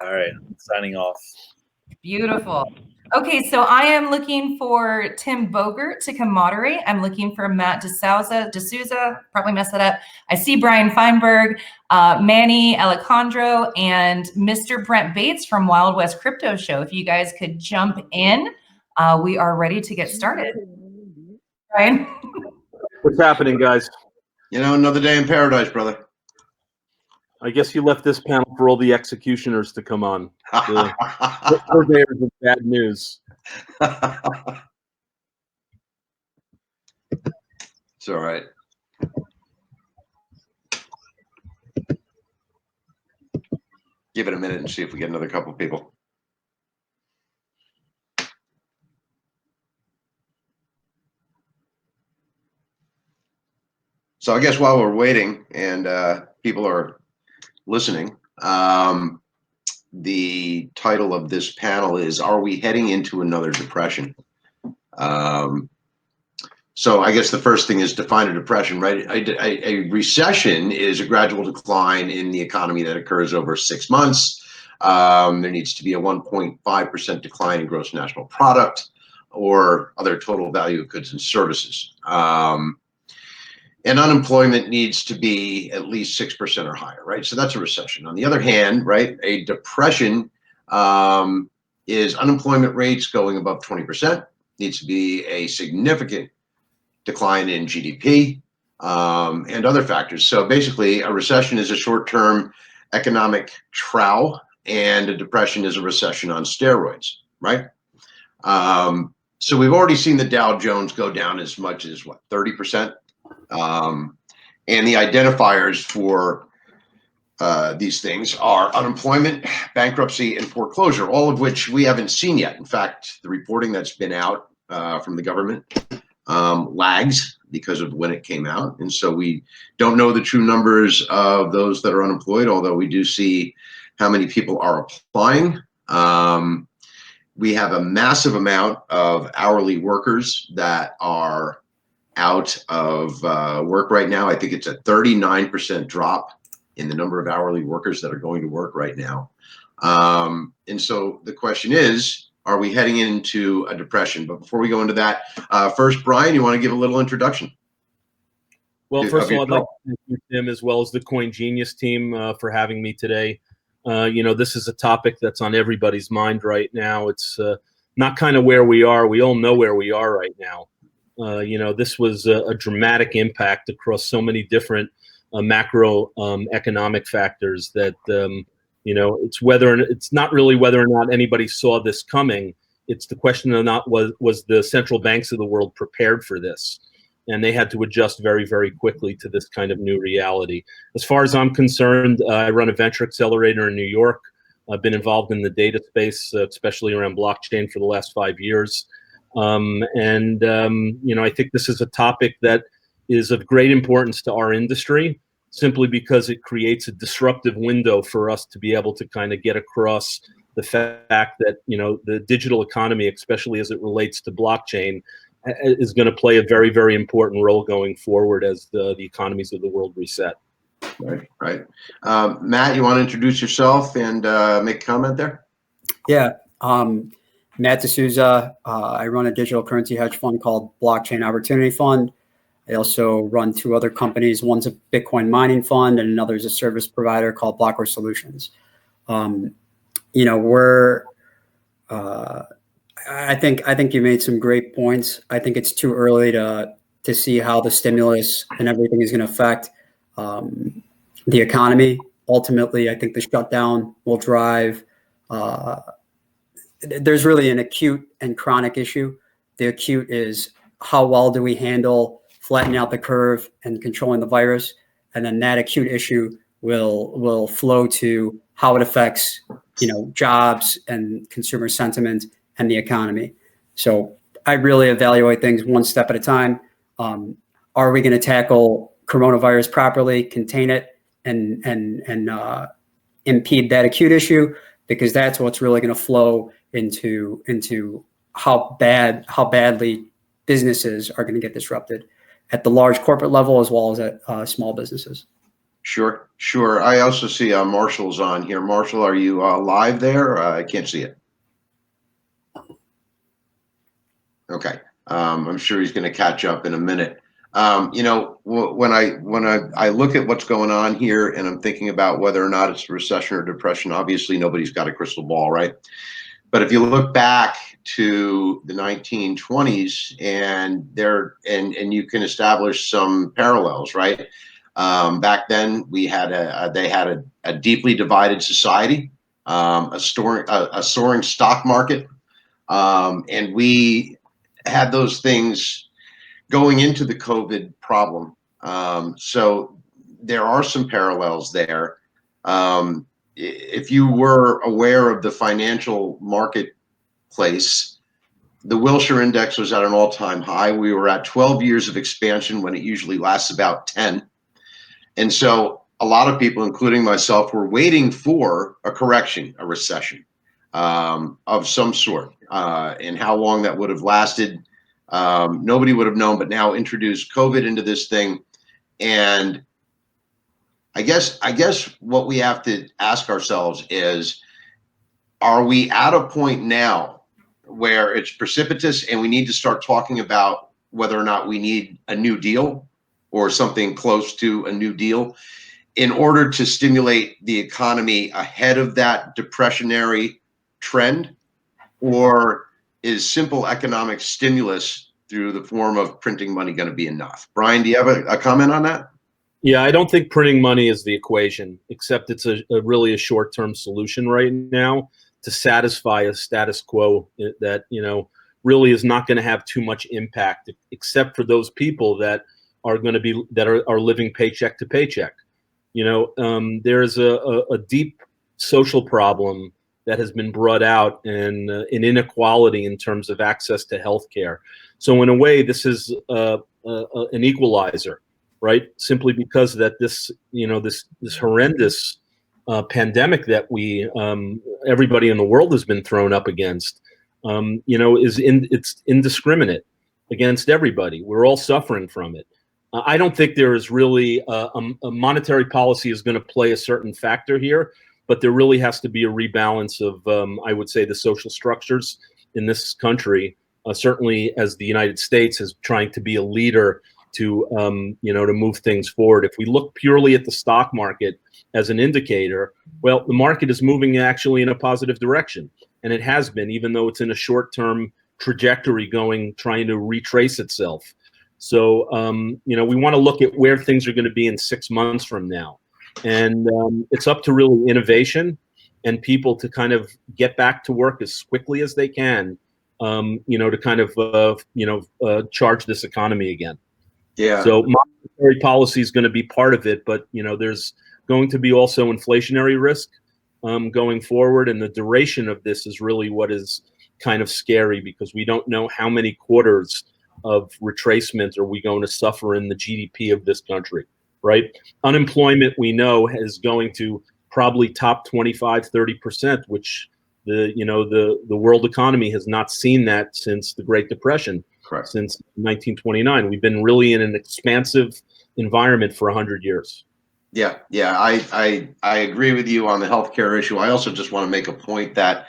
All right, signing off. Beautiful. Okay, so I am looking for Tim Bogert to come moderate. I'm looking for Matt D'Souza, probably messed that up. I see Bryan Feinberg, Manny Alicandro, and Mr. Brent Bates from Wild West Crypto Show. If you guys could jump in, we are ready to get started. Bryan? What's happening, guys? You know, another day in paradise, brother. I guess you left this panel for all the executioners to come on. The purveyors of bad news. It's all right. Give it a minute and see if we get another couple people. So I guess while we're waiting and people are listening, the title of this panel is, Are we heading into another depression? So I guess the first thing is define a depression, right? A recession is a gradual decline in the economy that occurs over 6 months. There needs to be a 1.5% decline in gross national product or other total value of goods and services. And unemployment needs to be at least 6% or higher, right? So that's a recession. On the other hand, right, a depression is unemployment rates going above 20%, needs to be a significant decline in GDP and other factors. So basically, a recession is a short-term economic trough, and a depression is a recession on steroids, right? So we've already seen the Dow Jones go down as much as, what, 30%? And the identifiers for these things are unemployment, bankruptcy, and foreclosure, all of which we haven't seen yet. In fact, the reporting that's been out from the government lags because of when it came out. And so we don't know the true numbers of those that are unemployed, although we do see how many people are applying. We have a massive amount of hourly workers that are out of work right now. I think it's a 39% drop in the number of hourly workers that are going to work right now. And so the question is, are we heading into a depression? But before we go into that, first, Bryan, you want to give a little introduction? Well, first of all, I'd like to thank you, Tim, as well as the CoinGenius team for having me today. You know, this is a topic that's on everybody's mind right now. It's not kind of where we are. We all know where we are right now. You know, this was a dramatic impact across so many different macro economic factors that, you know, it's not really whether or not anybody saw this coming. It's the question of not was the central banks of the world prepared for this? And they had to adjust very, very quickly to this kind of new reality. As far as I'm concerned, I run a venture accelerator in New York. I've been involved in the data space, especially around blockchain, for the last 5 years. You know, I think this is a topic that is of great importance to our industry, simply because it creates a disruptive window for us to be able to kind of get across the fact that, you know, the digital economy, especially as it relates to blockchain, is going to play a very, very important role going forward as the economies of the world reset. Right, right. Matt, you want to introduce yourself and make a comment there? Yeah. Matt D'Souza. I run a digital currency hedge fund called Blockchain Opportunity Fund. I also run 2 other companies. One's a Bitcoin mining fund, and another is a service provider called Blockworth Solutions. You know, I think you made some great points. I think it's too early to see how the stimulus and everything is going to affect the economy. Ultimately, I think the shutdown will drive. There's really an acute and chronic issue. The acute is how well do we handle flattening out the curve and controlling the virus, and then that acute issue will flow to how it affects, you know, jobs and consumer sentiment and the economy. So I really evaluate things one step at a time. Are we going to tackle coronavirus properly, contain it, and impede that acute issue? Because that's what's really going to flow into how badly businesses are going to get disrupted at the large corporate level as well as at small businesses. Sure, sure. I also see Marshall's on here. Marshall, are you live there? I can't see it. Okay. I'm sure he's going to catch up in a minute. You know, when I look at what's going on here and I'm thinking about whether or not it's a recession or depression, obviously nobody's got a crystal ball, right? But if you look back to the 1920s and you can establish some parallels, right? Back then they had a deeply divided society, a soaring stock market, and we had those things going into the COVID problem. So there are some parallels there. If you were aware of the financial marketplace, the Wilshire Index was at an all-time high. We were at 12 years of expansion when it usually lasts about 10. And so a lot of people, including myself, were waiting for a correction, a recession of some sort. And how long that would have lasted, nobody would have known. But now introduce COVID into this thing. And I guess what we have to ask ourselves is, are we at a point now where it's precipitous and we need to start talking about whether or not we need a new deal or something close to a new deal in order to stimulate the economy ahead of that depressionary trend? Or is simple economic stimulus through the form of printing money going to be enough? Bryan, do you have a comment on that? Yeah, I don't think printing money is the equation, except it's really a short-term solution right now to satisfy a status quo that, you know, really is not going to have too much impact, except for those people that are going to be are living paycheck to paycheck. You know, there's a deep social problem that has been brought out, and an inequality in terms of access to healthcare. So in a way, this is an equalizer, right? Simply because that this, you know, this horrendous pandemic that everybody in the world has been thrown up against, you know, it's indiscriminate against everybody. We're all suffering from it. I don't think there is really a monetary policy is going to play a certain factor here, but there really has to be a rebalance of, I would say, the social structures in this country. Certainly, as the United States is trying to be a leader to, you know, to move things forward. If we look purely at the stock market as an indicator, well, the market is moving actually in a positive direction, and it has been, even though it's in a short-term trajectory trying to retrace itself. So, you know, we want to look at where things are going to be in 6 months from now. And it's up to really innovation and people to kind of get back to work as quickly as they can, you know, to kind of, you know, charge this economy again. Yeah. So monetary policy is going to be part of it, but, you know, there's going to be also inflationary risk going forward. And the duration of this is really what is kind of scary, because we don't know how many quarters of retracement are we going to suffer in the GDP of this country, right? Unemployment, we know, is going to probably top 25–30%, which the world economy has not seen that since the Great Depression. Correct. Since 1929. We've been really in an expansive environment for 100 years. Yeah, I agree with you on the healthcare issue. I also just want to make a point that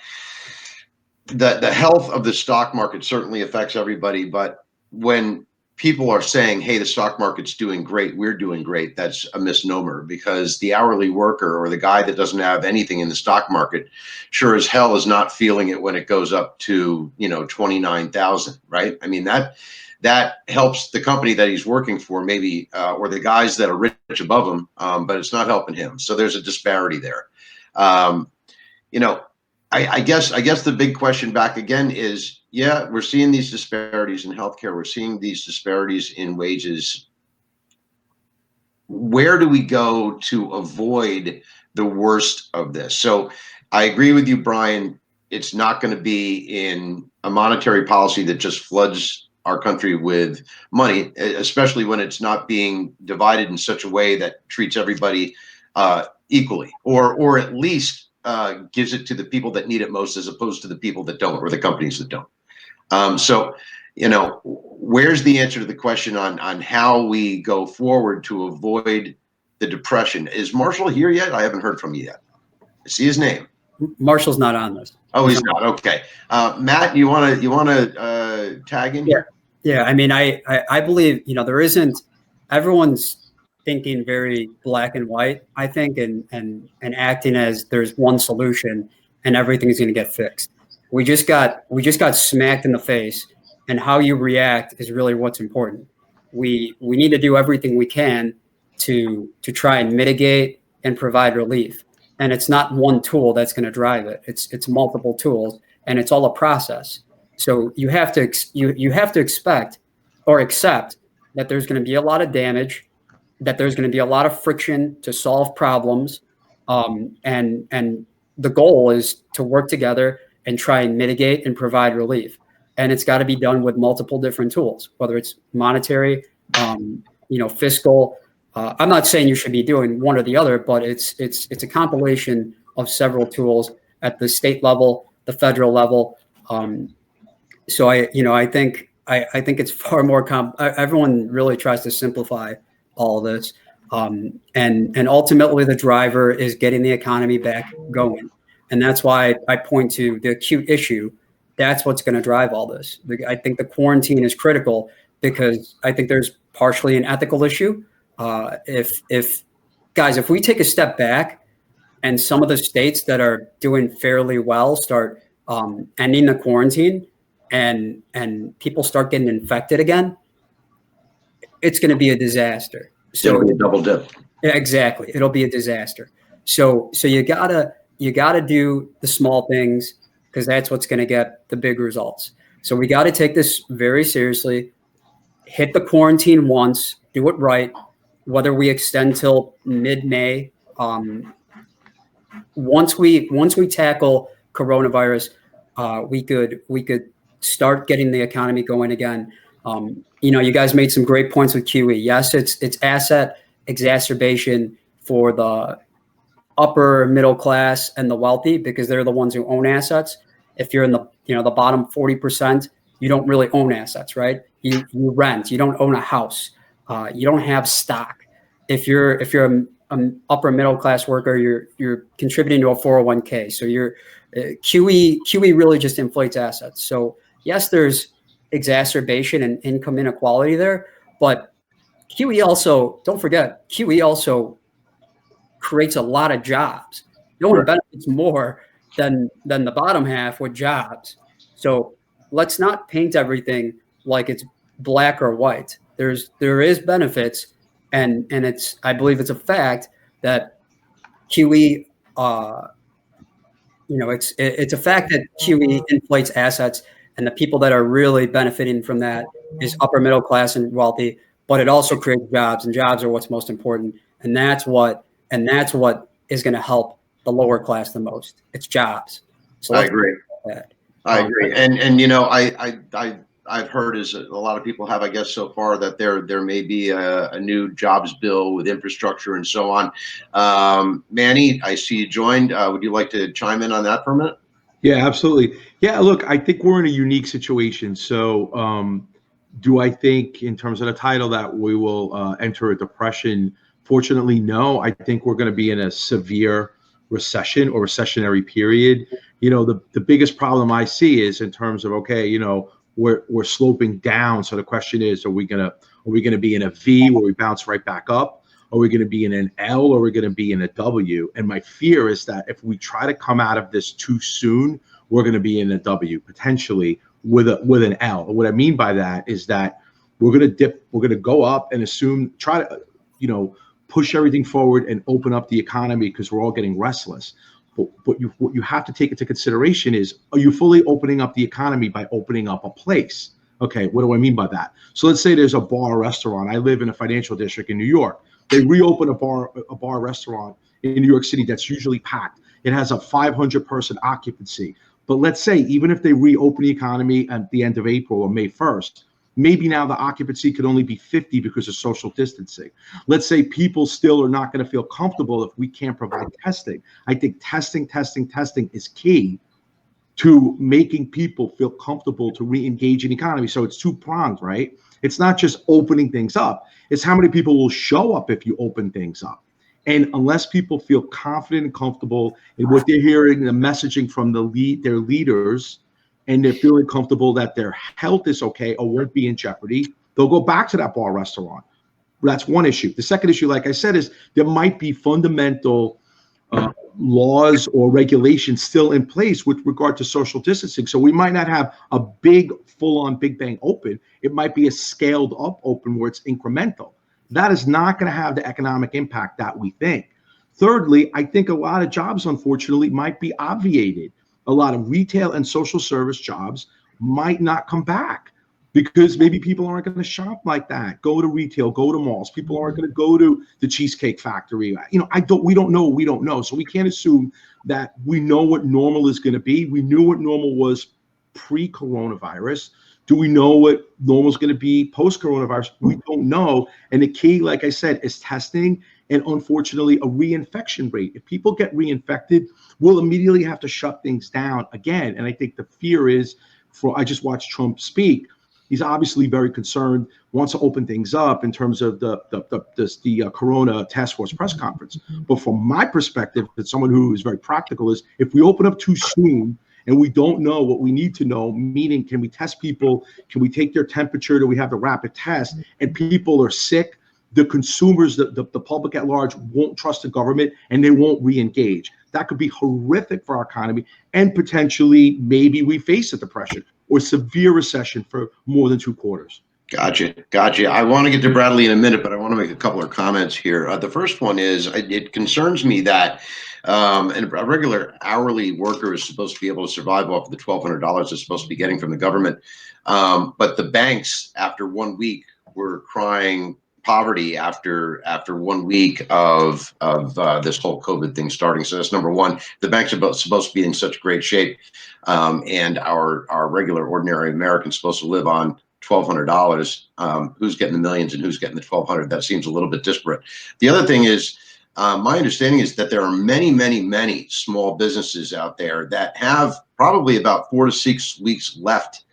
the health of the stock market certainly affects everybody, but when people are saying, hey, the stock market's doing great, we're doing great, that's a misnomer, because the hourly worker or the guy that doesn't have anything in the stock market sure as hell is not feeling it when it goes up to, you know, 29,000, right? I mean, that helps the company that he's working for, maybe, or the guys that are rich above him, but it's not helping him. So there's a disparity there. You know, I guess the big question back again is, yeah, we're seeing these disparities in healthcare. We're seeing these disparities in wages. Where do we go to avoid the worst of this? So I agree with you, Bryan. It's not going to be in a monetary policy that just floods our country with money, especially when it's not being divided in such a way that treats everybody equally, or at least gives it to the people that need it most, as opposed to the people that don't, or the companies that don't. So, you know, where's the answer to the question on how we go forward to avoid the depression. Is Marshall here yet? I haven't heard from you yet. I see his name. Marshall's not on this. Oh, he's not. Okay. Matt, you want to tag in here? Yeah. I mean, I believe, there isn't, everyone's thinking very black and white, I think, and acting as there's one solution and everything's going to get fixed. We just got smacked in the face, and how you react is really what's important. We need to do everything we can to try and mitigate and provide relief. And it's not one tool that's going to drive it. It's multiple tools, and it's all a process. So you have to expect or accept that there's going to be a lot of damage, that there's going to be a lot of friction to solve problems, and the goal is to work together and try and mitigate and provide relief. And it's got to be done with multiple different tools, whether it's monetary, fiscal. I'm not saying you should be doing one or the other, but it's a compilation of several tools at the state level, the federal level. So I think it's far more everyone really tries to simplify all of this. And ultimately the driver is getting the economy back going. And that's why I point to the acute issue. That's what's going to drive all this. I think the quarantine is critical because I think there's partially an ethical issue. If we take a step back and some of the states that are doing fairly well start ending the quarantine and people start getting infected again, it's going to be a disaster. So it'll be a double dip. Yeah, exactly. It'll be a disaster. So you gotta do the small things because that's what's going to get the big results. So we got to take this very seriously, hit the quarantine once, do it right. Whether we extend till mid-May, once we tackle coronavirus, we could start getting the economy going again. You guys made some great points with QE. Yes, it's asset exacerbation for the upper middle class and the wealthy because they're the ones who own assets. If you're in the bottom 40%, you don't really own assets, right? You rent. You don't own a house. You don't have stock. If you're an upper middle class worker, you're contributing to a 401k. So your QE really just inflates assets. So yes, there's exacerbation and income inequality there, but QE also, don't forget, QE also creates a lot of jobs. No one benefits more than the bottom half with jobs. So let's not paint everything like it's black or white. There is benefits, and I believe it's a fact that QE, it's a fact that QE inflates assets, and the people that are really benefiting from that is upper middle class and wealthy. But it also creates jobs, and jobs are what's most important, and that's what is going to help the lower class the most. It's jobs. So I agree. I agree. And I've heard is a lot of people have, I guess, so far that there may be a new jobs bill with infrastructure and so on. Manny, I see you joined. Would you like to chime in on that for a minute? Yeah, absolutely. Yeah, look, I think we're in a unique situation. So do I think in terms of the title that we will enter a depression? Fortunately, no. I think we're going to be in a severe recession or recessionary period. The biggest problem I see is in terms of, we're sloping down. So the question is, are we gonna be in a V where we bounce right back up? Are we gonna be in an L, or are we gonna be in a W? And my fear is that if we try to come out of this too soon, we're gonna be in a W, potentially with an L. And what I mean by that is that we're gonna dip, we're gonna go up and try to push everything forward and open up the economy because we're all getting restless. But what you have to take into consideration is, are you fully opening up the economy by opening up a place? Okay, what do I mean by that? So let's say there's a bar or restaurant. I live in a financial district in New York. They reopen a bar restaurant in New York City that's usually packed. It has a 500-person occupancy. But let's say even if they reopen the economy at the end of April or May 1st, maybe now the occupancy could only be 50 because of social distancing. Let's say people still are not going to feel comfortable if we can't provide testing. I think testing is key to making people feel comfortable to re-engage in the economy. So it's two-pronged, right? It's not just opening things up. It's how many people will show up if you open things up. And unless people feel confident and comfortable in what they're hearing, the messaging from their leaders, and they're feeling comfortable that their health is okay or won't be in jeopardy, they'll go back to that bar or restaurant. That's one issue. The second issue, like I said, is there might be fundamental laws or regulations still in place with regard to social distancing. So we might not have a big, full-on Big Bang open. It might be a scaled up open where it's incremental. That is not going to have the economic impact that we think. Thirdly, I think a lot of jobs, unfortunately, might be obviated. A lot of retail and social service jobs might not come back because maybe people aren't going to shop like that, go to retail, go to malls. People aren't going to go to the Cheesecake Factory. We don't know what we don't know. So we can't assume that we know what normal is going to be. We knew what normal was pre-coronavirus. Do we know what normal is going to be post-coronavirus? We don't know. And the key, like I said, is testing and unfortunately a reinfection rate. If people get reinfected, we'll immediately have to shut things down again. And I think the fear is, I just watched Trump speak. He's obviously very concerned, wants to open things up in terms of the Corona Task Force press conference. But from my perspective, as someone who is very practical, is if we open up too soon and we don't know what we need to know, meaning can we test people, can we take their temperature, do we have the rapid test, and people are sick, the consumers, the public at large won't trust the government and they won't re-engage. That could be horrific for our economy, and potentially maybe we face a depression or severe recession for more than 2 quarters. Gotcha. I want to get to Bradley in a minute, but I want to make a couple of comments here. The first one is, it concerns me that a regular hourly worker is supposed to be able to survive off of the $1,200 they're supposed to be getting from the government. But the banks, after 1 week, were crying poverty after 1 week of this whole COVID thing starting. So that's number one. The banks are supposed to be in such great shape, and our regular ordinary Americans supposed to live on $1,200. Who's getting the millions and who's getting the $1,200? That seems a little bit disparate. The other thing is, my understanding is that there are many small businesses out there that have probably about 4 to 6 weeks left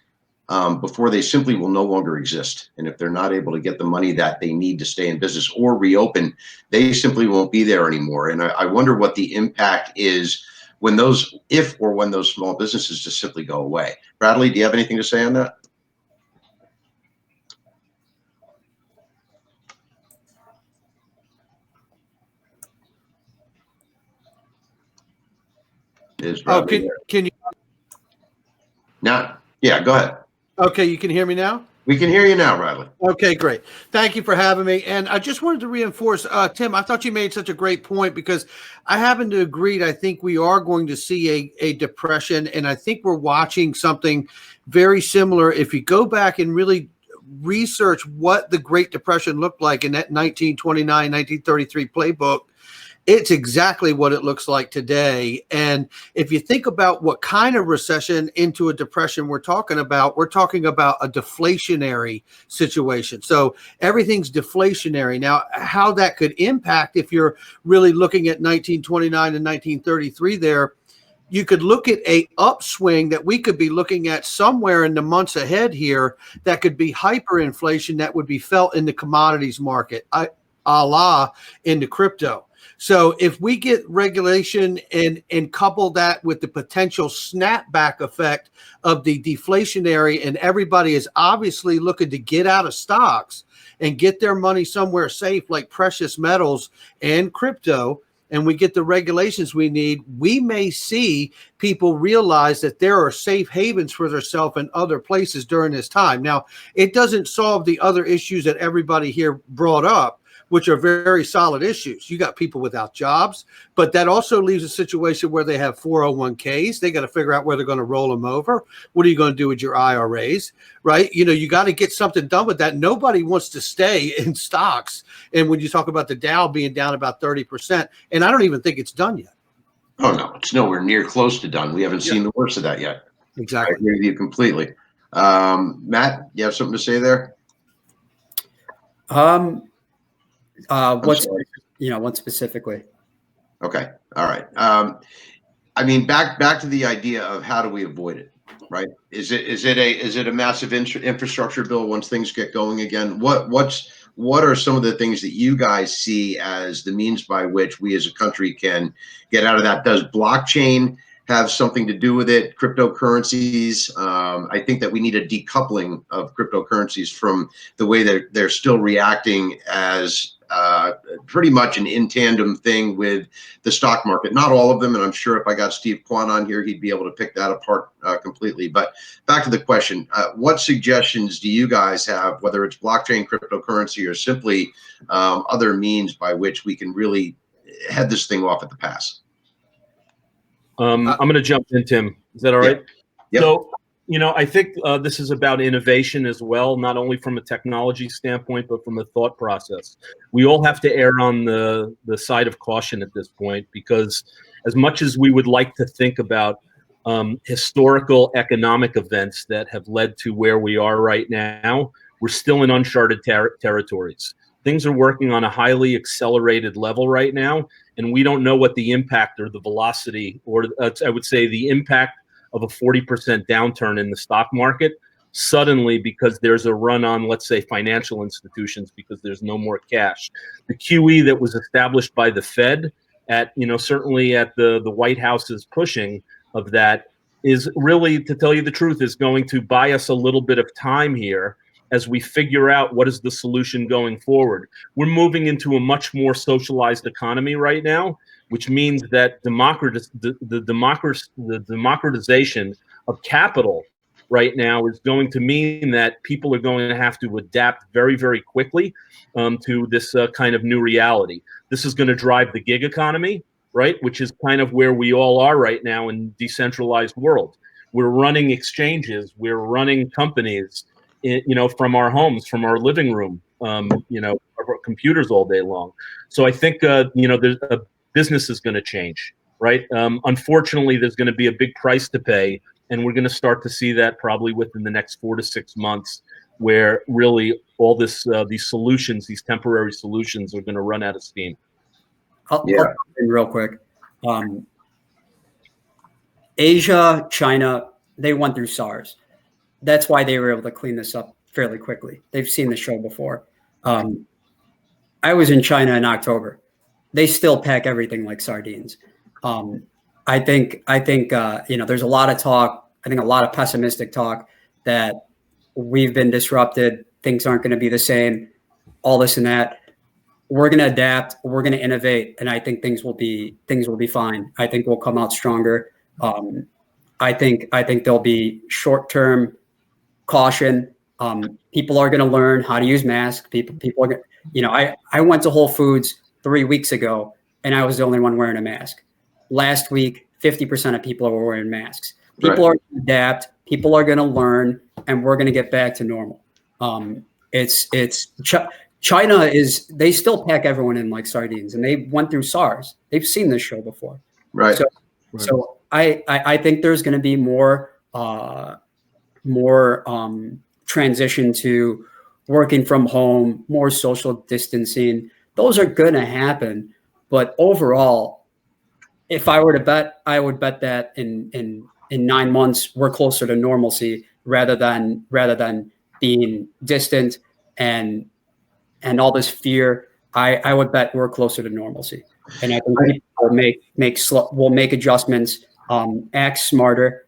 before they simply will no longer exist. And if they're not able to get the money that they need to stay in business or reopen, they simply won't be there anymore. And I wonder what the impact is when those small businesses just simply go away. Bradley, do you have anything to say on that? Can you now? Yeah, go ahead. Okay, you can hear me now? We can hear you now, Bradley. Okay, great. Thank you for having me. And I just wanted to reinforce, Tim, I thought you made such a great point, because I happen to agree. I think we are going to see a depression, and I think we're watching something very similar. If you go back and really research what the Great Depression looked like in that 1929, 1933 playbook, it's exactly what it looks like today. And if you think about what kind of recession into a depression we're talking about a deflationary situation. So everything's deflationary. Now, how that could impact, if you're really looking at 1929 and 1933 there, you could look at a upswing that we could be looking at somewhere in the months ahead here that could be hyperinflation that would be felt in the commodities market, a la into crypto. So if we get regulation and couple that with the potential snapback effect of the deflationary, and everybody is obviously looking to get out of stocks and get their money somewhere safe like precious metals and crypto, and we get the regulations we need, we may see people realize that there are safe havens for themselves in other places during this time. Now, it doesn't solve the other issues that everybody here brought up, which are very solid issues. You got people without jobs, but that also leaves a situation where they have 401ks. They got to figure out where they're going to roll them over. What are you going to do with your IRAs, right? You got to get something done with that. Nobody wants to stay in stocks. And when you talk about the Dow being down about 30%, and I don't even think it's done yet. Oh, no, it's nowhere near close to done. We haven't seen the worst of that yet. Exactly. I agree with you completely. Matt, you have something to say there? What specifically? Okay. All right. I mean, back to the idea of how do we avoid it, right? Is it a massive infrastructure bill once things get going again? What's what are some of the things that you guys see as the means by which we as a country can get out of that? Does blockchain have something to do with it? Cryptocurrencies? I think that we need a decoupling of cryptocurrencies from the way that they're still reacting as pretty much an in tandem thing with the stock market. Not all of them, and I'm sure if I got Steve Kwan on here, he'd be able to pick that apart completely. But back to the question, what suggestions do you guys have, whether it's blockchain, cryptocurrency, or simply other means by which we can really head this thing off at the pass? I'm going to jump in, Tim. Is that all right? Yep. So, I think this is about innovation as well, not only from a technology standpoint, but from a thought process. We all have to err on the side of caution at this point, because as much as we would like to think about historical economic events that have led to where we are right now, we're still in uncharted territories. Things are working on a highly accelerated level right now, and we don't know what the impact or the velocity, or I would say the impact of a 40% downturn in the stock market suddenly, because there's a run on, let's say, financial institutions because there's no more cash. The QE that was established by the Fed at, certainly at the White House's pushing of that is really, to tell you the truth, is going to buy us a little bit of time here as we figure out what is the solution going forward. We're moving into a much more socialized economy right now, which means that the democratization of capital right now is going to mean that people are going to have to adapt very, very quickly to this kind of new reality. This is going to drive the gig economy, right, which is kind of where we all are right now in decentralized world. We're running exchanges, we're running companies, from our homes, from our living room, our computers all day long. So I think, there's a business is going to change, right? Unfortunately, there's going to be a big price to pay, and we're going to start to see that probably within the next 4 to 6 months, where really all these solutions, these temporary solutions, are going to run out of steam. I'll jump in real quick. Asia, China, they went through SARS. That's why they were able to clean this up fairly quickly. They've seen the show before. I was in China in October. They still pack everything like sardines. I think there's a lot of talk. I think a lot of pessimistic talk that we've been disrupted. Things aren't going to be the same. All this and that. We're going to adapt. We're going to innovate, and I think things will be fine. I think we'll come out stronger. I think there'll be short-term caution. People are going to learn how to use masks. People are going. I went to Whole Foods 3 weeks ago, and I was the only one wearing a mask. Last week, 50% of people are wearing masks. People are going to adapt. People are going to learn, and we're going to get back to normal. China is, they still pack everyone in like sardines, and they went through SARS. They've seen this show before. Right. So I think there's going to be more transition to working from home, more social distancing. Those are going to happen. But overall, if I were to bet, I would bet that in 9 months, we're closer to normalcy rather than being distant and all this fear. I would bet we're closer to normalcy. And I think we'll make adjustments, act smarter.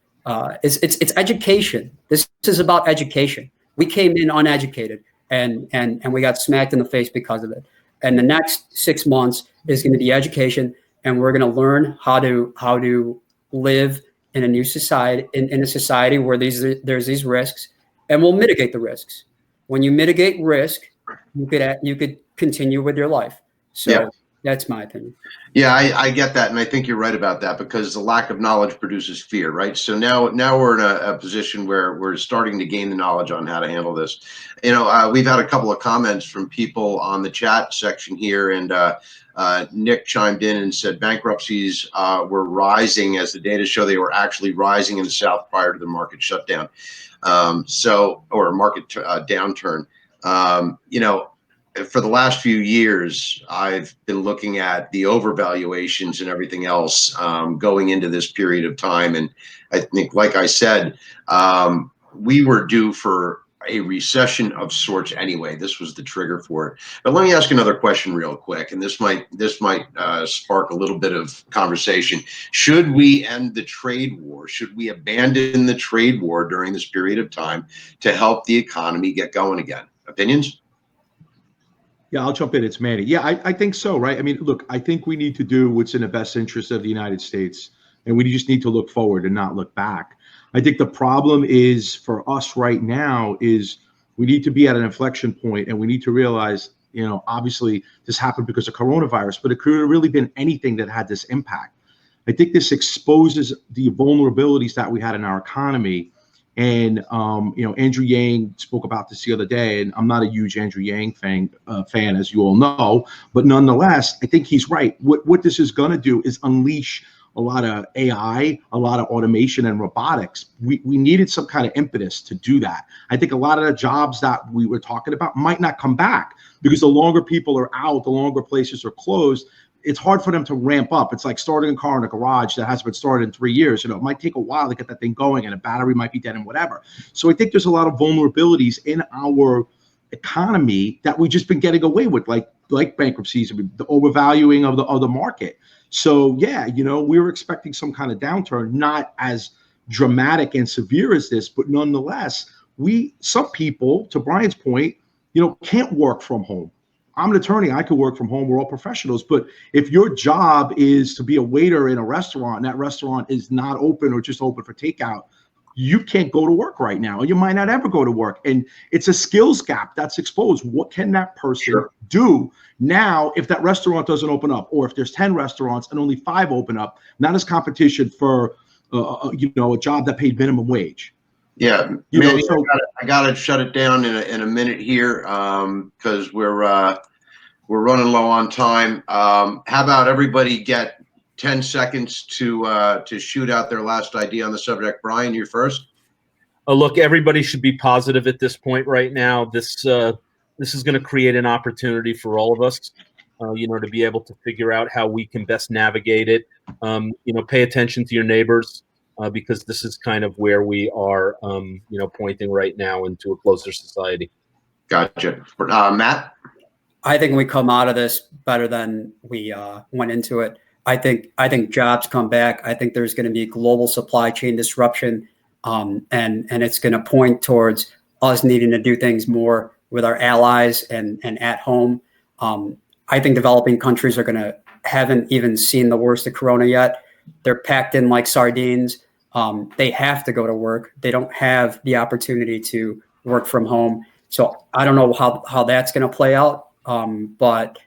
It's education. This is about education. We came in uneducated and we got smacked in the face because of it. And the next 6 months is going to be education, and we're going to learn how to live in a new society, in a society where there's these risks, and we'll mitigate the risks. When you mitigate risk, you could continue with your life. So that's my opinion. Yeah, I get that, and I think you're right about that, because the lack of knowledge produces fear, right? So now we're in a position where we're starting to gain the knowledge on how to handle this. We've had a couple of comments from people on the chat section here, and Nick chimed in and said bankruptcies were rising as the data show. They were actually rising in the South prior to the market shutdown, or market downturn. For the last few years, I've been looking at the overvaluations and everything else going into this period of time. And I think, like I said, we were due for a recession of sorts anyway. This was the trigger for it. But let me ask another question real quick, and this might spark a little bit of conversation. Should we end the trade war? Should we abandon the trade war during this period of time to help the economy get going again? Opinions? Yeah, I'll jump in. It's Manny. Yeah, I think so, right? I mean, look, I think we need to do what's in the best interest of the United States, and we just need to look forward and not look back. I think the problem is for us right now is we need to be at an inflection point, and we need to realize, you know, obviously this happened because of coronavirus, but it could have really been anything that had this impact. I think this exposes the vulnerabilities that we had in our economy. And, you know, Andrew Yang spoke about this the other day, and I'm not a huge Andrew Yang fan, as you all know, but nonetheless, I think he's right. What this is going to do is unleash a lot of AI, a lot of automation and robotics. We needed some kind of impetus to do that. I think a lot of the jobs that we were talking about might not come back because the longer people are out, the longer places are closed, it's hard for them to ramp up. It's like starting a car in a garage that hasn't been started in 3 years. You know, it might take a while to get that thing going, and a battery might be dead and whatever. So I think there's a lot of vulnerabilities in our economy that we've just been getting away with, like bankruptcies, the overvaluing of the market. So yeah, you know, we were expecting some kind of downturn, not as dramatic and severe as this, but nonetheless, some people, to Brian's point, you know, can't work from home. I'm an attorney. I could work from home. We're all professionals. But if your job is to be a waiter in a restaurant and that restaurant is not open or just open for takeout, you can't go to work right now. You might not ever go to work. And it's a skills gap that's exposed. What can that person do now if that restaurant doesn't open up, or if there's 10 restaurants and only 5 open up, not as competition for, you know, a job that paid minimum wage? Yeah, you Manny, know, so I gotta shut it down in a minute here because we're running low on time. How about everybody get 10 seconds to shoot out their last idea on the subject? Brian, you're first. Look, everybody should be positive at this point right now. This is going to create an opportunity for all of us, you know, to be able to figure out how we can best navigate it. You know, pay attention to your neighbors. Because this is kind of where we are, you know, pointing right now into a closer society. Gotcha. Matt? I think we come out of this better than we went into it. I think jobs come back. I think there's going to be global supply chain disruption, and it's going to point towards us needing to do things more with our allies and at home. I think developing countries haven't even seen the worst of Corona yet. They're packed in like sardines. They have to go to work. They don't have the opportunity to work from home. So I don't know how that's going to play out. But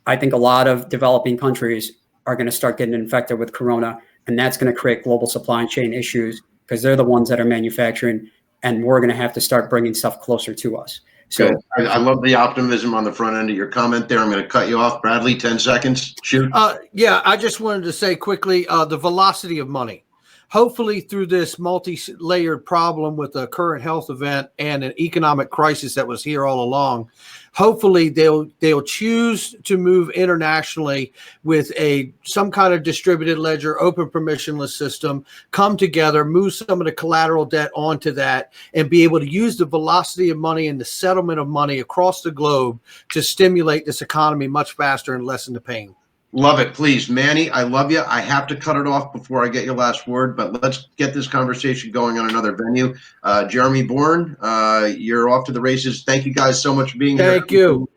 I think a lot of developing countries are going to start getting infected with Corona, and that's going to create global supply chain issues because they're the ones that are manufacturing, and we're going to have to start bringing stuff closer to us. So I love the optimism on the front end of your comment there. I'm going to cut you off. Bradley, 10 seconds. Shoot. Yeah, I just wanted to say quickly, the velocity of money. Hopefully through this multi-layered problem with a current health event and an economic crisis that was here all along, hopefully they'll choose to move internationally with some kind of distributed ledger, open permissionless system, come together, move some of the collateral debt onto that, and be able to use the velocity of money and the settlement of money across the globe to stimulate this economy much faster and lessen the pain. Love it. Please, Manny, I love you. I have to cut it off before I get your last word, but let's get this conversation going on another venue. Jeremy Bourne, you're off to the races. Thank you guys so much for being here. Thank you.